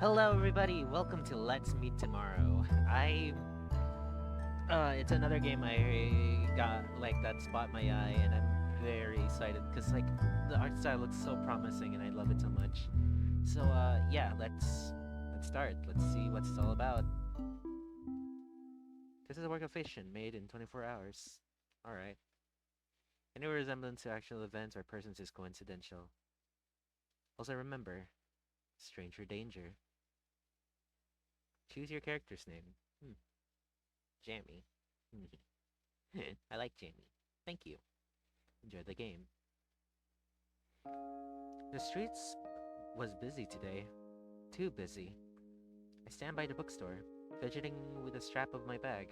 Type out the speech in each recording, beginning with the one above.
Hello, everybody. Welcome to Let's Meet Tomorrow. It's another game I got like that spot my eye, and I'm very excited because the art style looks so promising, and I love it so much. Yeah, let's start. Let's see what it's all about. This is a work of fiction made in 24 hours. All right. Any resemblance to actual events or persons is coincidental. Also remember, stranger danger. Choose your character's name. Jammy. I like Jamie. Thank you. Enjoy the game. The streets was busy today. Too busy. I stand by the bookstore, fidgeting with the strap of my bag.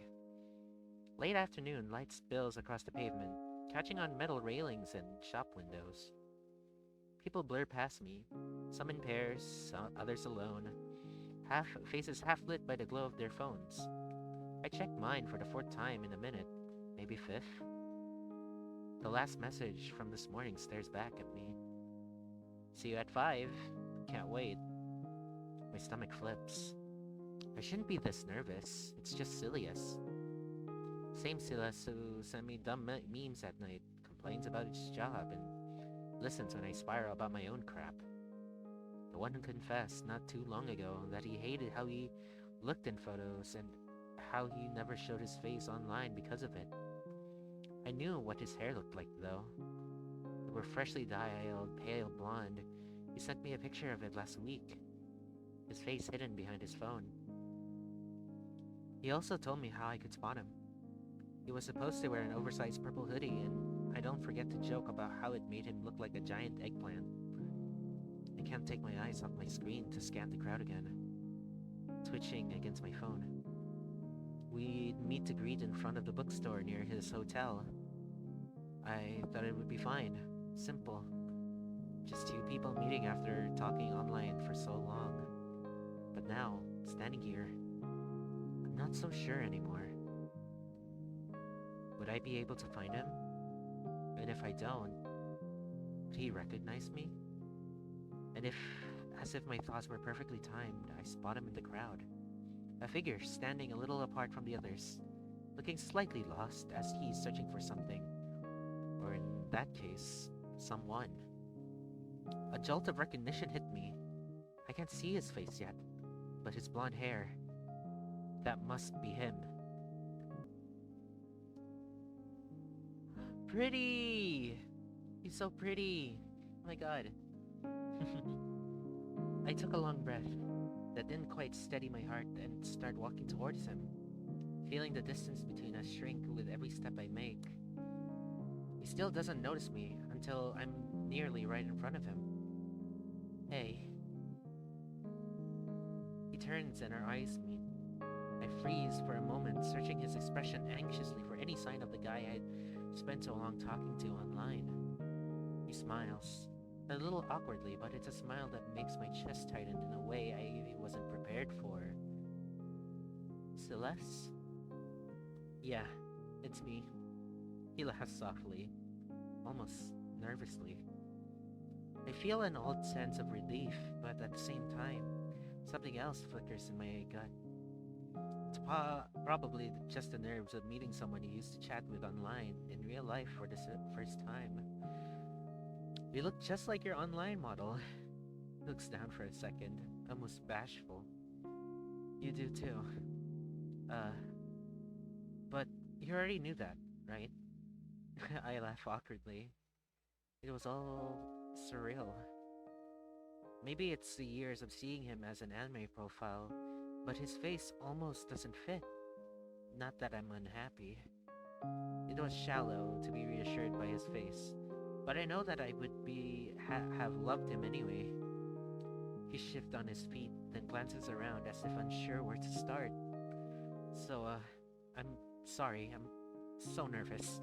Late afternoon, light spills across the pavement, catching on metal railings and shop windows. People blur past me, some in pairs, others alone, faces half lit by the glow of their phones. I check mine for the fourth time in a minute, maybe fifth. The last message from this morning stares back at me. See you at 5. Can't wait. My stomach flips. I shouldn't be this nervous. It's just Silas. Same Silas who sent me dumb memes at night, complains about his job, and listens when I spiral about my own crap. The one who confessed not too long ago that he hated how he looked in photos and how he never showed his face online because of it. I knew what his hair looked like, though. It were freshly dyed, pale blonde. He sent me a picture of it last week, his face hidden behind his phone. He also told me how I could spot him. He was supposed to wear an oversized purple hoodie, and I don't forget to joke about how it made him look like a giant eggplant. I can't take my eyes off my screen to scan the crowd again, twitching against my phone. We'd meet to greet in front of the bookstore near his hotel. I thought it would be fine. Simple. Just two people meeting after talking online for so long. But now, standing here, I'm not so sure anymore. Would I be able to find him? And if I don't, would he recognize me? And if, as if my thoughts were perfectly timed, I spot him in the crowd. A figure standing a little apart from the others, looking slightly lost as he's searching for something. Or in that case, someone. A jolt of recognition hit me. I can't see his face yet, but his blonde hair. That must be him. Pretty! He's so pretty! Oh my god. I took a long breath that didn't quite steady my heart and start walking towards him, feeling the distance between us shrink with every step I make. He still doesn't notice me until I'm nearly right in front of him. Hey. He turns and our eyes meet. I freeze for a moment, searching his expression anxiously for any sign of the guy I'd spent so long talking to online. He smiles. A little awkwardly, but it's a smile that makes my chest tighten in a way I wasn't prepared for. Celeste? Yeah, it's me. He laughs softly, almost nervously. I feel an odd sense of relief, but at the same time, something else flickers in my gut. It's probably just the nerves of meeting someone you used to chat with online in real life for the first time. You look just like your online model. Looks down for a second, almost bashful. You do too. But you already knew that, right? I laugh awkwardly. It was all surreal. Maybe it's the years of seeing him as an anime profile, but his face almost doesn't fit. Not that I'm unhappy. It was shallow to be reassured by his face, but I know that I would have loved him anyway. He shifts on his feet, then glances around as if unsure where to start. I'm sorry, I'm so nervous.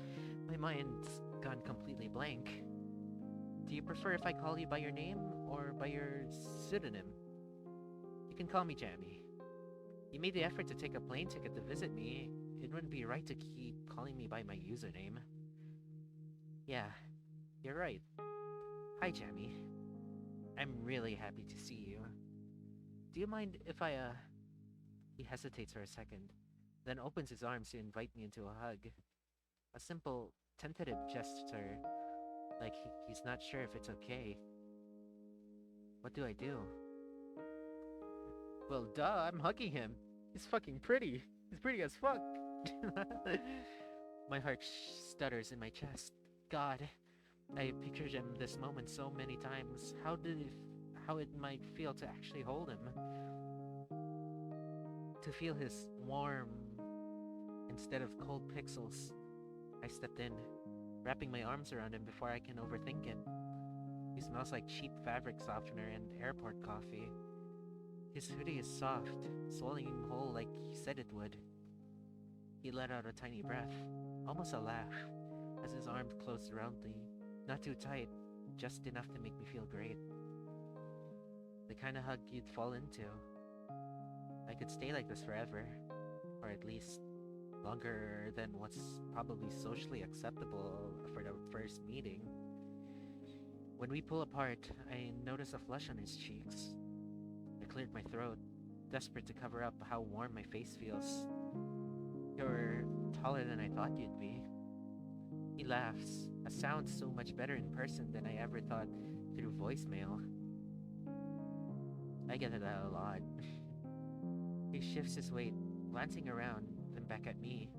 My mind's gone completely blank. Do you prefer if I call you by your name or by your pseudonym? You can call me Jamie. You made the effort to take a plane ticket to visit me. It wouldn't be right to keep calling me by my username. Yeah, you're right. Hi, Jamie. I'm really happy to see you. Do you mind if I? He hesitates for a second, then opens his arms to invite me into a hug. A simple, tentative gesture, like he's not sure if it's okay. What do I do? Well, duh, I'm hugging him. He's fucking pretty. He's pretty as fuck. My heart stutters in my chest. God, I pictured him this moment so many times. How it might feel to actually hold him. To feel his warm instead of cold pixels. I stepped in, wrapping my arms around him before I can overthink it. He smells like cheap fabric softener and airport coffee. His hoodie is soft, swelling him whole like he said it would. He let out a tiny breath, almost a laugh, as his arms closed around me. Not too tight, just enough to make me feel great. The kind of hug you'd fall into. I could stay like this forever, or at least longer than what's probably socially acceptable for the first meeting. When we pull apart, I notice a flush on his cheeks. I cleared my throat, desperate to cover up how warm my face feels. You're taller than I thought you'd be. He laughs, a sound so much better in person than I ever thought through voicemail. I get that a lot. He shifts his weight, glancing around, then back at me.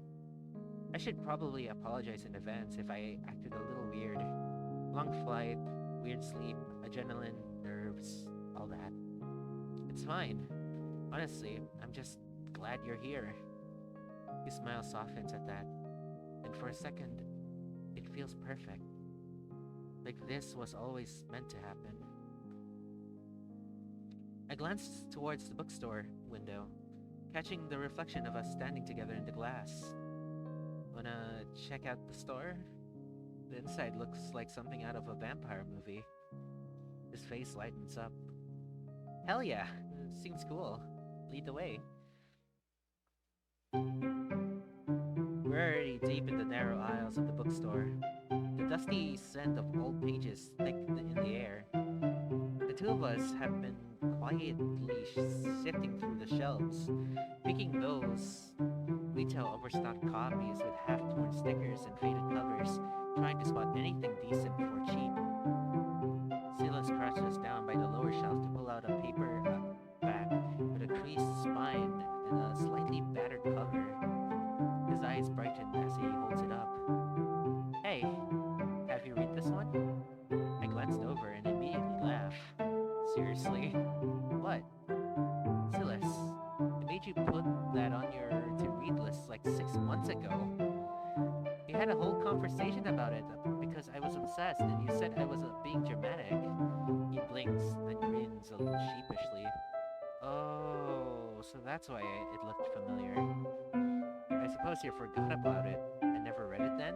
I should probably apologize in advance if I acted a little weird. Long flight, weird sleep, adrenaline, nerves, all that. It's fine. Honestly, I'm just glad you're here. His smile softens at that, and for a second, it feels perfect. Like this was always meant to happen. I glanced towards the bookstore window, catching the reflection of us standing together in the glass. Wanna check out the store? The inside looks like something out of a vampire movie. His face lightens up. Hell yeah, seems cool. Lead the way. We're already deep in the narrow aisles of the bookstore. The dusty scent of old pages thick in the air. The two of us have been quietly sifting through the shelves, picking those retail overstocked copies with half-torn stickers and faded covers, trying to spot anything decent for cheap. Silas crouched us down by the lower shelf to pull out a paper back with a creased spine and a slightly battered cover. His eyes brighten as he holds it up. Hey, have you read this one? I glanced over and immediately laughed. Seriously? What? Silas, I made you put that on your to-read list like 6 months ago. We had a whole conversation about it because I was obsessed and you said I was being dramatic. He blinks, then grins a little sheepishly. Oh, so that's why it looked familiar. I suppose you forgot about it and never read it then?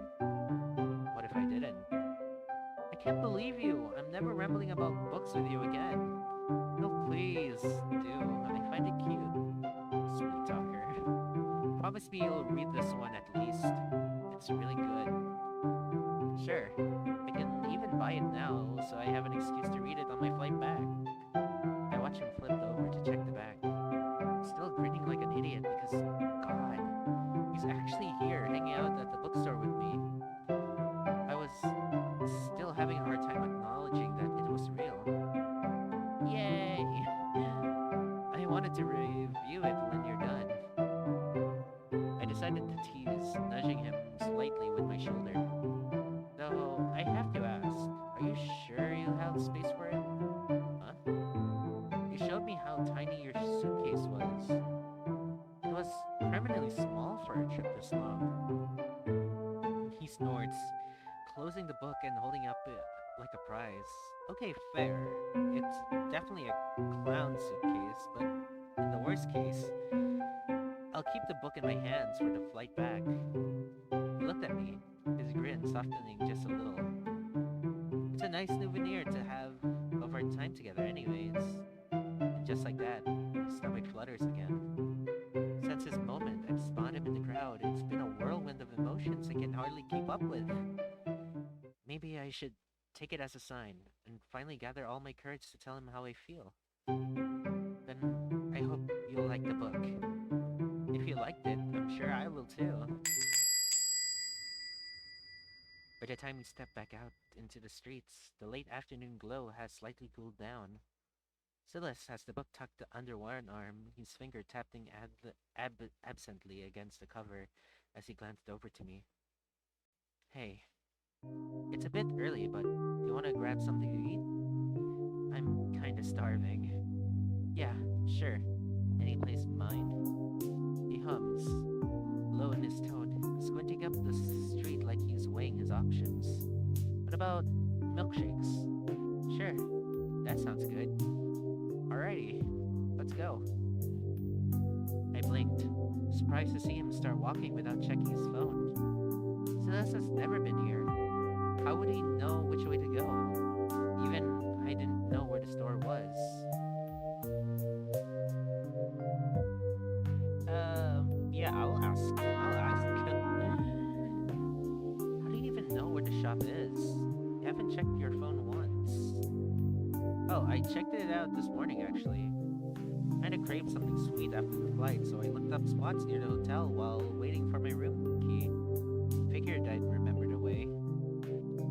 What if I didn't? I can't believe you. I'm never rambling about books with you again. No, please, do. I find it cute. Sweet talker. Promise me you'll read this one at least. It's really good. Sure. I can even buy it now, so I have an excuse to read it on my flight back. I watch him flip over to check the back. Still grinning like an idiot because, God, he's actually here hanging out at the bookstore with me. I was still having a hard time acknowledging that it was real. Yay! I wanted to review it when you're done. I decided to tease, nudging him slightly with my shoulder. Though, I have to ask, are you sure you have space for it? Huh? You showed me how tiny your suitcase was. It was permanently small for a trip this long. He snorts, closing the book and holding up it like a prize. Okay, fair. It's definitely a clown suitcase, but in the worst case, I'll keep the book in my hands for the flight back. He looked at me, his grin softening just a little. It's a nice new veneer to have of our time together anyways. And just like that, my stomach flutters again. Since this moment, I've spotted him in the crowd. It's been a whirlwind of emotions I can hardly keep up with. Maybe I should take it as a sign and finally gather all my courage to tell him how I feel. Then little too. By the time we step back out into the streets, the late afternoon glow has slightly cooled down. Silas has the book tucked under one arm, his finger tapping absently against the cover as he glanced over to me. Hey, it's a bit early, but do you want to grab something to eat? I'm kinda starving. Yeah, sure. Any place in mind? He hums, low in his tone, squinting up the street like he's weighing his options. What about milkshakes? Sure, that sounds good. Alrighty, let's go. I blinked, surprised to see him start walking without checking his phone. Silas has never been here. How would he know which way to go? Even I didn't know where the store was. Yeah, I'll ask. How do you even know where the shop is? You haven't checked your phone once. Oh, I checked it out this morning actually. Kinda craved something sweet after the flight, so I looked up spots near the hotel while waiting for my room key. Figured I'd remember the way.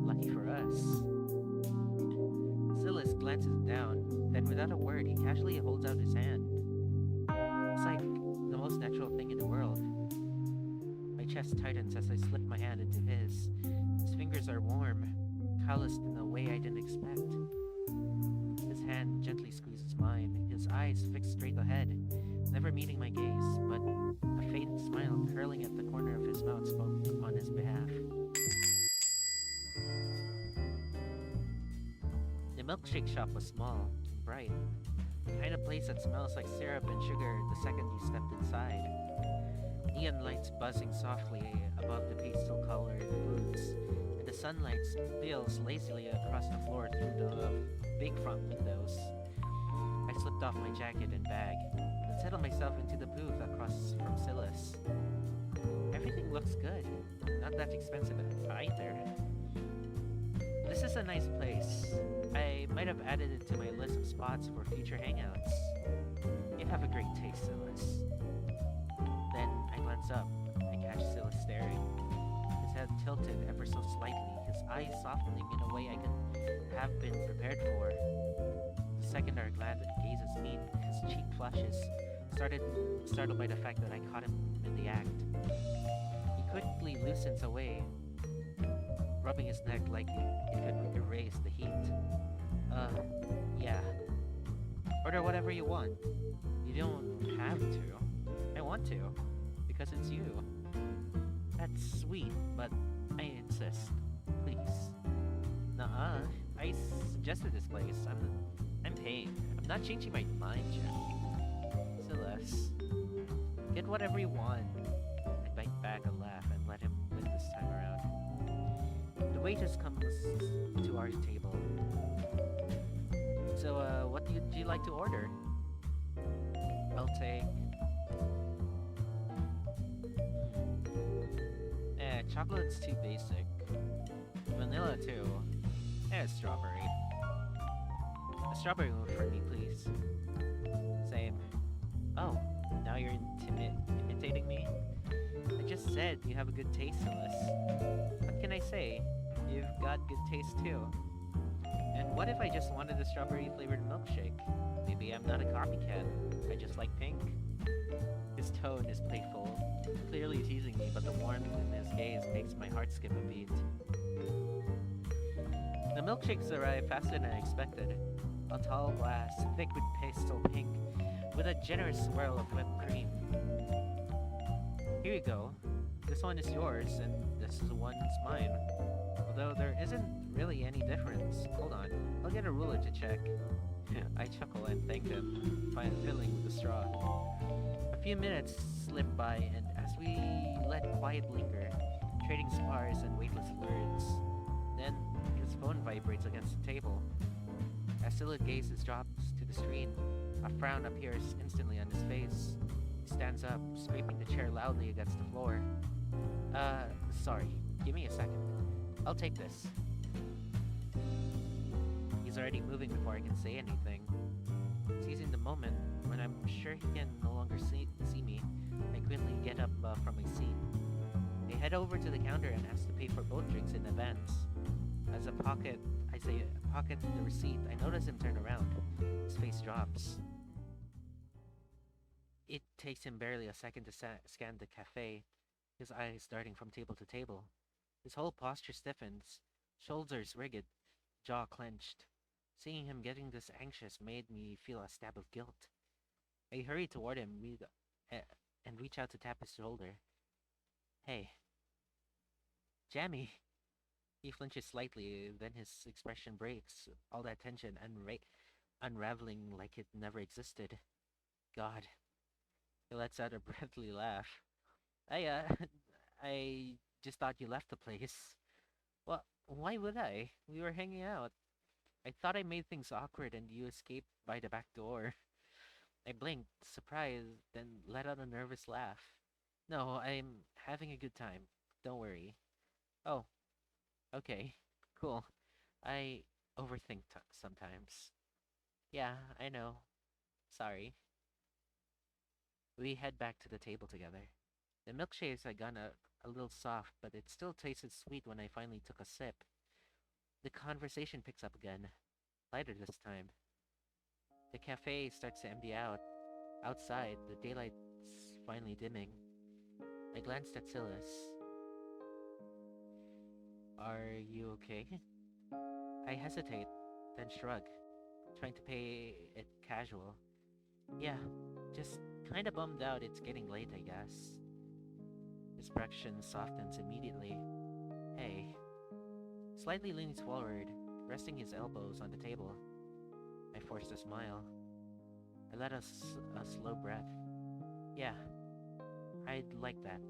Lucky for us. Silas glances down, then without a word, he casually holds out his hand. It's like the most natural thing in the world. My chest tightens as I slip my hand into his. His fingers are warm, calloused in a way I didn't expect. His hand gently squeezes mine, his eyes fixed straight ahead, never meeting my gaze, but a faint smile curling at the corner of his mouth spoke on his behalf. The milkshake shop was small and bright, the kind of place that smells like syrup and sugar the second you stepped inside. Neon lights buzzing softly above the pastel-colored booths, and the sunlight spills lazily across the floor through the big front windows. I slipped off my jacket and bag, and settled myself into the booth across from Silas. Everything looks good, not that expensive either. This is a nice place. I might have added it to my list of spots for future hangouts. You have a great taste, Silas. Then I glance up. I catch Silas staring. His head tilted ever so slightly, his eyes softening in a way I could have been prepared for. The second our gazes meet, his cheek flushes, startled by the fact that I caught him in the act. He quickly loosens away, rubbing his neck like it could erase the heat. Yeah. Order whatever you want. You don't have to. I want to, because it's you. That's sweet, but I insist. Please. Nuh-uh. I suggested this place. I'm paying. I'm not changing my mind, Jack. Silas. Get whatever you want. I bite back a laugh and let him win this time around. The waitress comes to our table. So, what do you like to order? I'll take... chocolate's too basic. Vanilla too. Strawberry. A strawberry one for me, please. Same. Oh, now you're imitating me? I just said you have a good taste, Silas. What can I say? You've got good taste too. And what if I just wanted a strawberry-flavored milkshake? Maybe I'm not a copycat. I just like pink. His tone is playful, clearly teasing me, but the warmth in his gaze makes my heart skip a beat. The milkshakes arrive faster than I expected. A tall glass, thick with pastel pink, with a generous swirl of whipped cream. Here you go. This one is yours, and this one's mine. Although there isn't really any difference. Hold on, I'll get a ruler to check. I chuckle and thank him, filling with the straw. A few minutes slip by, and as we let quiet linger, trading spars and weightless words, then his phone vibrates against the table. As Silas gazes drops to the screen, a frown appears instantly on his face. He stands up, scraping the chair loudly against the floor. Sorry, give me a second. I'll take this. He's already moving before I can say anything. Seizing the moment when I'm sure he can no longer see me, I quickly get up from my seat. I head over to the counter and ask to pay for both drinks in advance. As I say, pocket the receipt, I notice him turn around. His face drops. It takes him barely a second to scan the cafe, his eyes darting from table to table. His whole posture stiffens, shoulders rigid, jaw clenched. Seeing him getting this anxious made me feel a stab of guilt. I hurry toward him and reach out to tap his shoulder. Hey, Jammy! He flinches slightly, then his expression breaks, all that tension unraveling like it never existed. God. He lets out a breathy laugh. I I just thought you left the place. Well, why would I? We were hanging out. I thought I made things awkward and you escaped by the back door. I blinked, surprised, then let out a nervous laugh. No, I'm having a good time. Don't worry. Oh, okay. Cool. I overthink sometimes. Yeah, I know. Sorry. We head back to the table together. The milkshakes had gone a little soft, but it still tasted sweet when I finally took a sip. The conversation picks up again, lighter this time. The cafe starts to empty out. Outside, the daylight's finally dimming. I glanced at Silas. Are you okay? I hesitate, then shrug, trying to play it casual. Yeah, just kinda bummed out it's getting late, I guess. His expression softens immediately. Hey. Slightly leans forward, resting his elbows on the table. I forced a smile. I let a slow breath. Yeah, I'd like that.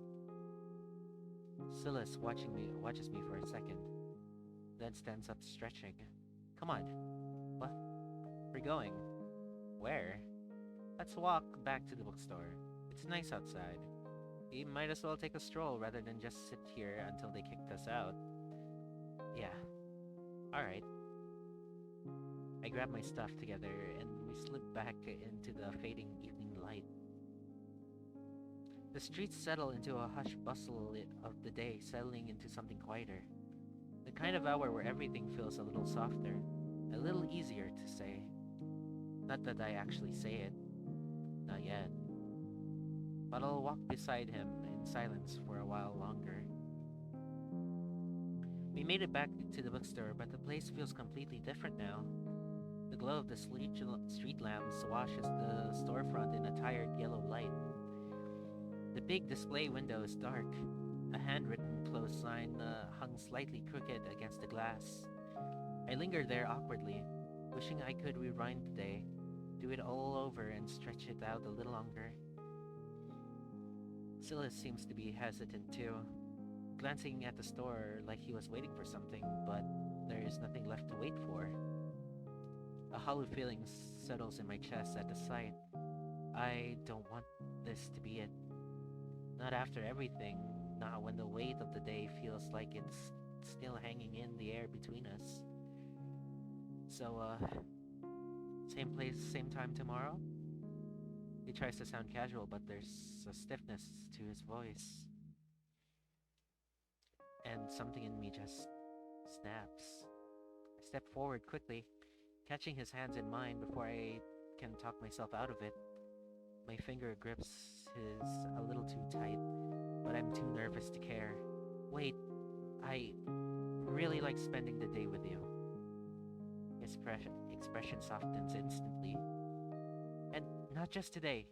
Silas watches me for a second, then stands up stretching. Come on. What? We're going. Where? Let's walk back to the bookstore. It's nice outside. We might as well take a stroll rather than just sit here until they kicked us out. Yeah. Alright. I grab my stuff together and we slip back into the fading evening light. The streets settle into a hush bustle of the day, settling into something quieter. The kind of hour where everything feels a little softer, a little easier to say. Not that I actually say it. Not yet. But I'll walk beside him in silence for a while longer. We made it back to the bookstore, but the place feels completely different now. The glow of the street lamps washes the storefront in a tired yellow light. The big display window is dark. A handwritten closed sign hung slightly crooked against the glass. I linger there awkwardly, wishing I could rewind the day, do it all over and stretch it out a little longer. Silas seems to be hesitant too, glancing at the store like he was waiting for something, but there is nothing left to wait for. A hollow feeling settles in my chest at the sight. I don't want this to be it. Not after everything, not when the weight of the day feels like it's still hanging in the air between us. So, same place, same time tomorrow? He tries to sound casual, but there's a stiffness to his voice. And something in me just snaps. I step forward quickly, catching his hands in mine before I can talk myself out of it. My finger grips his a little too tight, but I'm too nervous to care. Wait, I really like spending the day with you. His expression softens instantly. And not just today.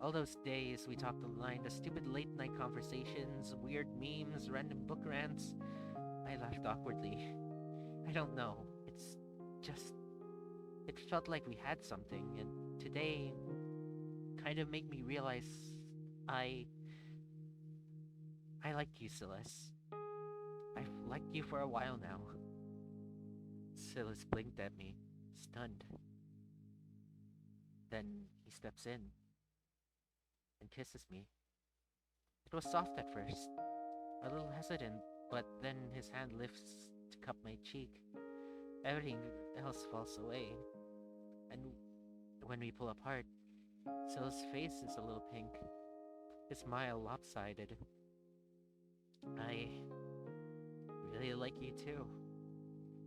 All those days we talked online, the stupid late night conversations, weird memes, random book rants. I laughed awkwardly. I don't know. It's just... It felt like we had something, and today kind of made me realize I like you, Silas. I've liked you for a while now. Silas blinked at me, stunned. Then he steps in and kisses me. It was soft at first, a little hesitant, but then his hand lifts to cup my cheek. Everything else falls away. And when we pull apart, Sil's face is a little pink, his smile lopsided. I really like you too.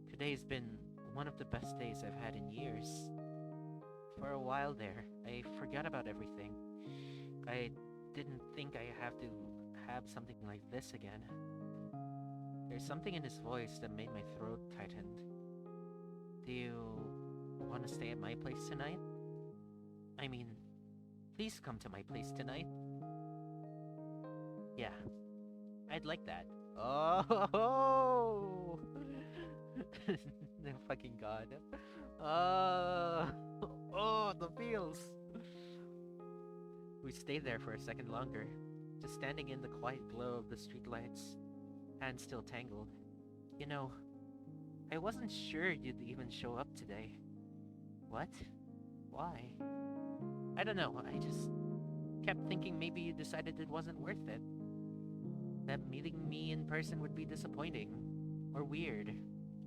Today's been one of the best days I've had in years. For a while there, I forgot about everything. I didn't think I have to have something like this again. There's something in his voice that made my throat tighten. Do you want to stay at my place tonight? I mean, please come to my place tonight. Yeah, I'd like that. Oh, the fucking god. Uh, oh, the feels. We stayed there for a second longer, just standing in the quiet glow of the streetlights, hands still tangled. You know, I wasn't sure you'd even show up today. What? Why? I don't know, I just kept thinking maybe you decided it wasn't worth it. That meeting me in person would be disappointing, or weird,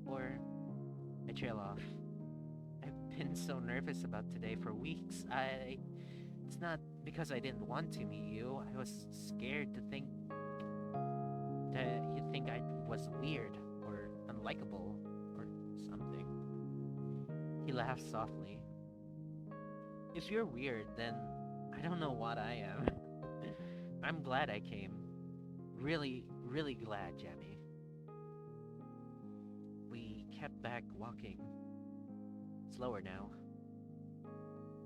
or... I trail off. I've been so nervous about today for weeks. It's not because I didn't want to meet you. I was scared to think that you think I was weird or unlikable or something. He laughs softly. If you're weird, then I don't know what I am. I'm glad I came. Really, really glad, Jamie. We kept back walking. Slower now.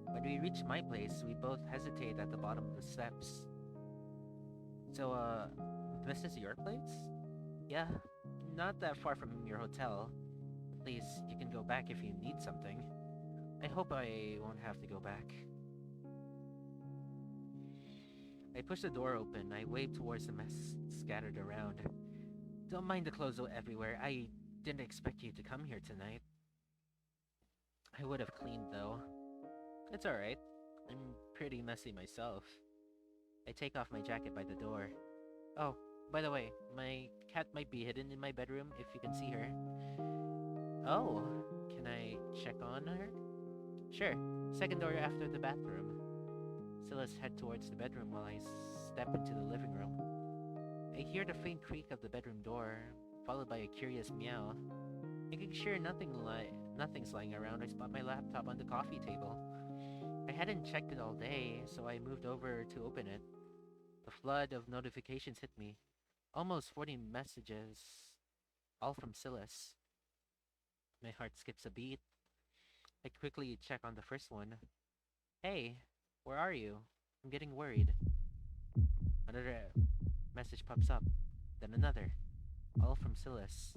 When we reach my place, we both hesitate at the bottom of the steps. So, this is your place? Yeah, not that far from your hotel. At least you can go back if you need something. I hope I won't have to go back. I push the door open. I wave towards the mess scattered around. Don't mind the clothes everywhere. I didn't expect you to come here tonight. I would have cleaned, though. It's alright. I'm pretty messy myself. I take off my jacket by the door. Oh, by the way, my cat might be hidden in my bedroom if you can see her. Oh, can I check on her? Sure. Second door after the bathroom. Silas head towards the bedroom while I step into the living room. I hear the faint creak of the bedroom door, followed by a curious meow. Making sure nothing's lying around, I spot my laptop on the coffee table. I hadn't checked it all day, so I moved over to open it. A flood of notifications hit me. Almost 40 messages, all from Silas. My heart skips a beat. I quickly check on the first one. Hey, where are you? I'm getting worried. Another message pops up, then another, all from Silas.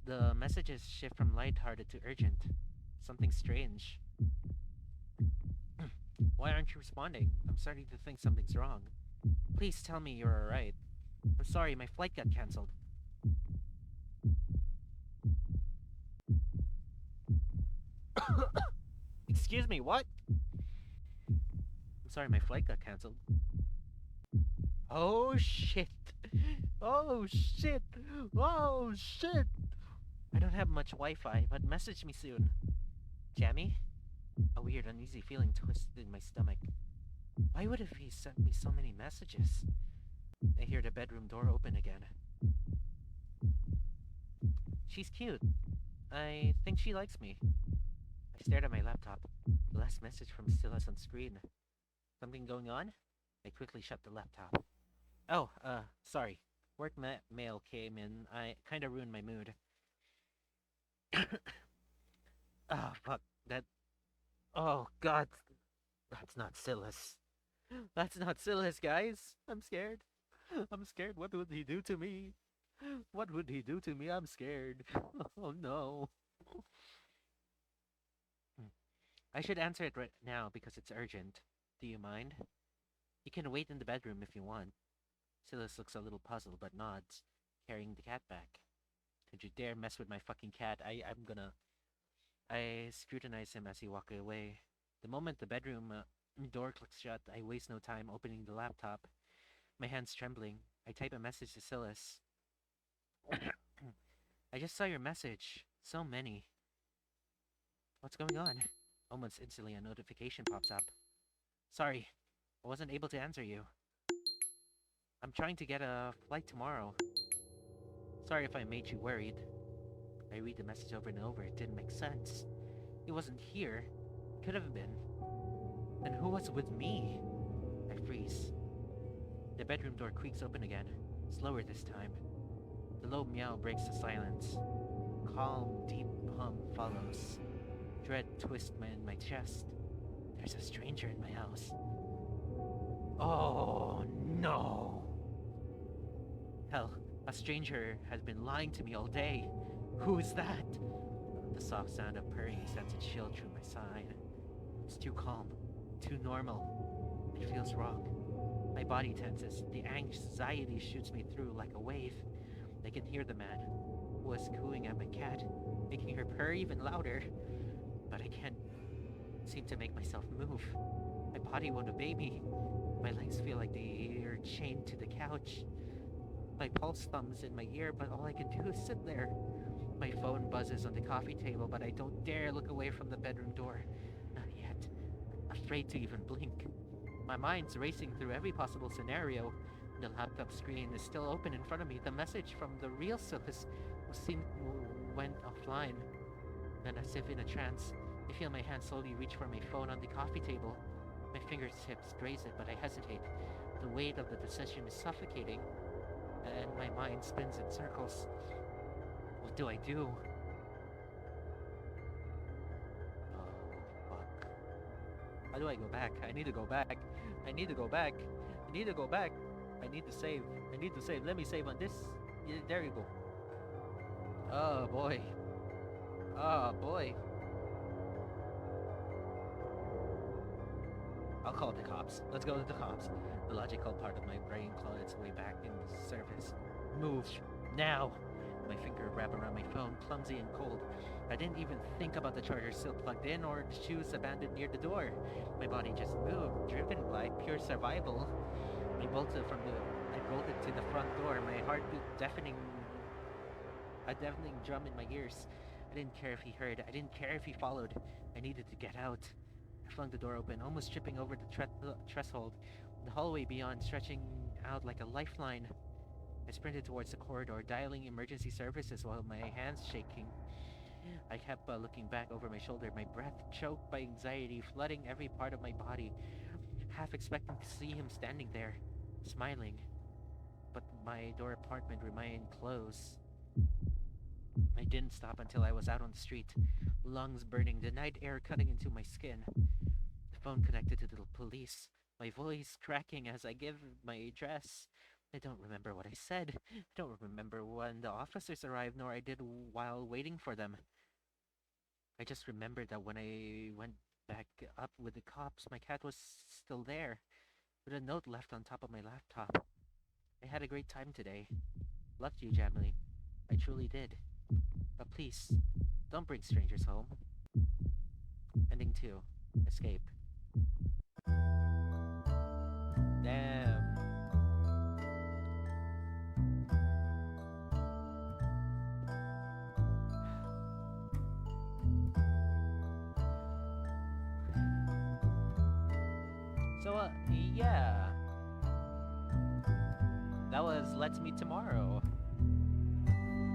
The messages shift from lighthearted to urgent. Something strange. Why aren't you responding? I'm starting to think something's wrong. Please tell me you're alright. I'm sorry, my flight got cancelled. Excuse me, what? I'm sorry, my flight got cancelled. Oh shit! Oh shit! Oh shit! I don't have much Wi-Fi, but message me soon. Jammy? A weird, uneasy feeling twisted in my stomach. Why would he sent me so many messages? I hear the bedroom door open again. She's cute. I think she likes me. I stared at my laptop. The last message from Silas on screen. Something going on? I quickly shut the laptop. Oh, sorry. Work mail came in. I kinda ruined my mood. Oh, fuck. Oh, God. That's not Silas. That's not Silas, guys. I'm scared. I'm scared. What would he do to me? What would he do to me? I'm scared. Oh, no. I should answer it right now because it's urgent. Do you mind? You can wait in the bedroom if you want. Silas looks a little puzzled but nods, carrying the cat back. Don't you dare mess with my fucking cat. I scrutinize him as he walks away. The moment the bedroom door clicks shut, I waste no time opening the laptop. My hands trembling. I type a message to Silas. I just saw your message. So many. What's going on? Almost instantly, a notification pops up. Sorry, I wasn't able to answer you. I'm trying to get a flight tomorrow. Sorry if I made you worried. I read the message over and over. It didn't make sense. He wasn't here. Could have been. Then who was with me? I freeze. The bedroom door creaks open again, slower this time. The low meow breaks the silence. Calm, deep hum follows. Dread twists in my chest. There's a stranger in my house. Oh no! Hell, a stranger has been lying to me all day. Who is that? The soft sound of purring sends a chill through my side. It's too calm, too normal. It feels wrong. My body tenses. The anxiety shoots me through like a wave. I can hear the man, who was cooing at my cat, making her purr even louder. But I can't seem to make myself move. My body won't obey me. My legs feel like they are chained to the couch. My pulse thumps in my ear, but all I can do is sit there. My phone buzzes on the coffee table, but I don't dare look away from the bedroom door. Not yet. Afraid to even blink. My mind's racing through every possible scenario. The laptop screen is still open in front of me. The message from the real Silas went offline. Then, as if in a trance, I feel my hand slowly reach for my phone on the coffee table. My fingertips graze it, but I hesitate. The weight of the decision is suffocating, and my mind spins in circles. What do I do? Oh, fuck. How do I go back? I need to go back. I need to go back. I need to go back. I need to save. I need to save. Let me save on this. Yeah, there you go. Oh, boy. Oh, boy. I'll call the cops. Let's go to the cops. The logical part of my brain clawed its way back into the surface. Move. Now! My finger wrapped around my phone, clumsy and cold. I didn't even think about the charger still plugged in or the shoes abandoned near the door. My body just moved, driven by pure survival. I bolted to the front door, my heartbeat a deafening drum in my ears. I didn't care if he heard. I didn't care if he followed. I needed to get out. I flung the door open, almost tripping over the threshold, the hallway beyond stretching out like a lifeline. I sprinted towards the corridor, dialing emergency services while my hands shaking. I kept looking back over my shoulder, my breath choked by anxiety, flooding every part of my body, half expecting to see him standing there, smiling. But my door apartment remained closed. I didn't stop until I was out on the street, lungs burning, the night air cutting into my skin. The phone connected to the police, my voice cracking as I give my address. I don't remember what I said. I don't remember when the officers arrived, nor I did while waiting for them. I just remembered that when I went back up with the cops, my cat was still there, with a note left on top of my laptop. I had a great time today. Loved you, Jamily. I truly did. But please, don't bring strangers home. Ending 2. Escape. Damn. So, yeah. That was Let's Meet Tomorrow.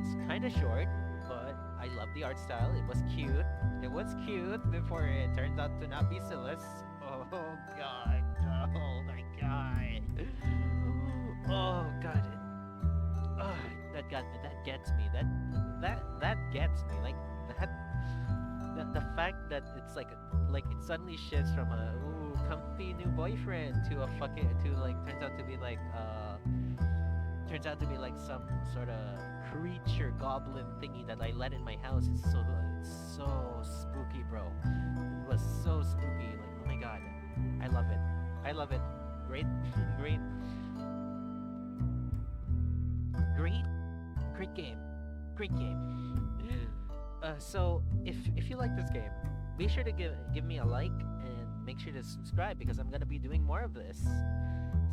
It's kinda short, but I love the art style. It was cute. It was cute before it turns out to not be Silas. Oh god. Oh my god. Oh god. Oh, that got me. That gets me. That gets me. Like that. The fact that it's like it suddenly shifts from a comfy new boyfriend to a turns out to be like some sort of creature goblin thingy that I let in my house. It's so spooky, bro. It was so spooky. Like, oh my god. I love it. I love it. Great game. Great game. So if you like this game, be sure to give me a like and make sure to subscribe because I'm gonna be doing more of this.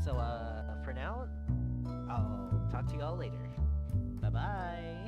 So for now, I'll talk to y'all later. Bye bye.